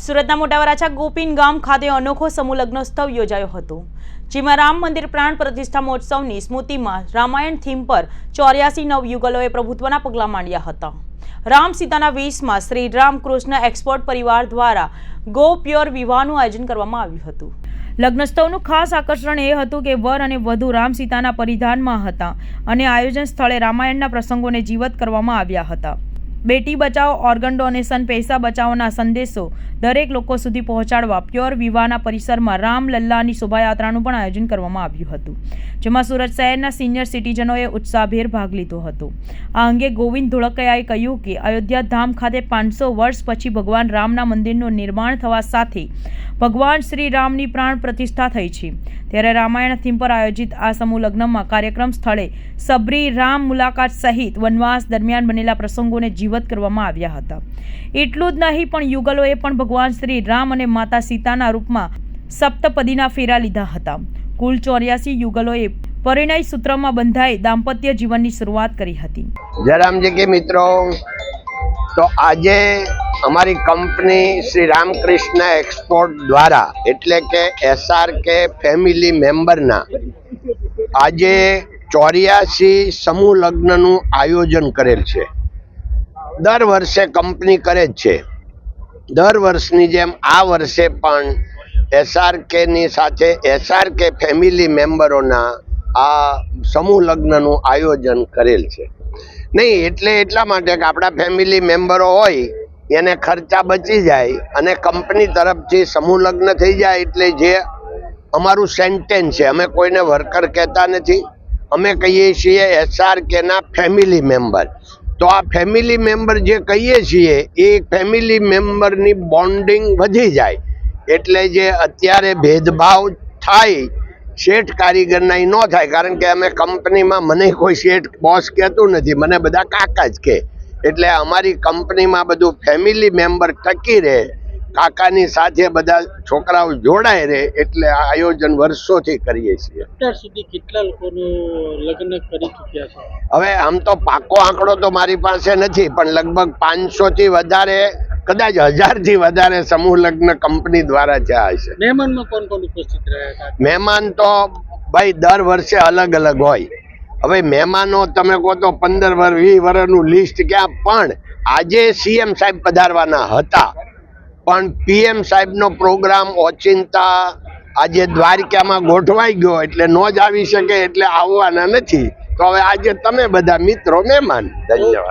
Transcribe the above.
સુરતના મોટા વરાછા ગોપીન ગામ ખાતે અનોખો સમૂહ લગ્નોત્સવ યોજાયો હતો, જેમાં રામ મંદિર પ્રાણ પ્રતિષ્ઠા મહોત્સવની સ્મૃતિમાં રામાયણ થીમ પર 84 નવયુગલોએ પ્રભુત્વના પગલાં માંડ્યા હતા। રામ સીતાના વેશમાં શ્રી રામકૃષ્ણ એક્સપોર્ટ પરિવાર દ્વારા ગો પ્યોર વિવાહનું આયોજન કરવામાં આવ્યું હતું। લગ્નોત્સવનું ખાસ આકર્ષણ એ હતું કે વર અને વધુ રામ સીતાના પરિધાનમાં હતા અને આયોજન સ્થળે રામાયણના પ્રસંગોને જીવત કરવામાં આવ્યા હતા। બેટી બચાવો, ઓર્ગન ડોનેશન, પૈસા બચાવોના સંદેશો દરેક લોકો સુધી પહોંચાડવા પ્યોર વિવાહના પરિસરમાં રામલલ્લાની શોભાયાત્રાનું પણ આયોજન કરવામાં આવ્યું હતું, જેમાં સુરત શહેરના સિનિયર સિટીઝનોએ ઉત્સાહભેર ભાગ લીધો હતો। આ અંગે ગોવિંદ ધોળકિયાએ કહ્યું કે અયોધ્યા ધામ ખાતે 500 વર્ષ પછી ભગવાન રામના મંદિરનું નિર્માણ થવા સાથે ભગવાન શ્રી રામની પ્રાણ પ્રતિષ્ઠા થઈ છે, ત્યારે રામાયણ થીમ પર આયોજિત આ સમૂહ લગ્નમાં કાર્યક્રમ સ્થળે સબરી રામ મુલાકાત સહિત વનવાસ દરમિયાન બનેલા પ્રસંગોને જીવત કરવામાં આવ્યા હતા। એટલું જ નહીં પણ યુગલોએ પણ ભગવાન શ્રી રામ અને માતા સીતાના રૂપમાં સપ્તપદીના ફેરા લીધા હતા। કુલ 84 યુગલોએ પરિણય સૂત્રમાં બંધાઈ દાંપત્ય જીવનની શરૂઆત કરી હતી। જયરામજી કે મિત્રો, તો આજે અમારી કંપની શ્રી રામકૃષ્ણ એક્સપોર્ટ દ્વારા એટલે કે SRK ફેમિલી મેમ્બરના આજે 84 સમૂહ લગ્નનું આયોજન કરેલ છે। દર વર્ષે કંપની કરે જ છે। દર વર્ષની જેમ આ વર્ષે પણ SRKની સાથે SRK ફેમિલી મેમ્બરોના આ સમૂહ લગ્નનું આયોજન કરેલ છે। નહીં એટલે એટલા માટે કે આપણા ફેમિલી મેમ્બરો હોય એને ખર્ચા બચી જાય અને કંપની તરફથી સમૂહ લગ્ન થઈ જાય, એટલે જે અમારું સેન્ટેન્સ છે, અમે કોઈને વર્કર કહેતા નથી, અમે કહીએ છીએ SRKના ફેમિલી મેમ્બર। તો આ ફેમિલી મેમ્બર જે કહીએ છીએ એ ફેમિલી મેમ્બરની બોન્ડિંગ વધી જાય, એટલે જે અત્યારે ભેદભાવ થાય શેઠ કારીગરના ન થાય, કારણ કે અમે કંપનીમાં મને કોઈ શેઠ બોસ કહેતું નથી, મને બધા કાકા જ કહે, એટલે અમારી કંપનીમાં બધું ફેમિલી મેમ્બર ટકી રહે, કાકાની સાથે બધા છોકરાઓ જોડાય રહે, એટલે આ આયોજન વર્ષોથી કરીએ છીએ। અત્યાર સુધી કેટલા લોકોનું લગ્ન કરી ચૂક્યા છે? હવે આમ તો પાકો આંકડો તો મારી પાસે નથી, પણ લગભગ 500 થી વધારે, કદાચ 1000 થી વધારે સમૂહ લગ્ન કંપની દ્વારા થયા હશે। મહેમાનમાં કોણ કોણ ઉપસ્થિત રહ્યા હતા? મહેમાન તો ભાઈ દર વર્ષે અલગ અલગ હોય। હવે મહેમાનો તમે કહો તો 15 વર્ષ 20 વર્ષનું લિસ્ટ ક્યાં, પણ આજે CM સાહેબ પધારવાના હતા, પણ PM સાહેબનો પ્રોગ્રામ ઓચિંતા આજે દ્વારકામાં ગોઠવાઈ ગયો એટલે ન જ આવી શકે, એટલે આવવાના નથી। તો હવે આજે તમે બધા મિત્રો મહેમાન। ધન્યવાદ।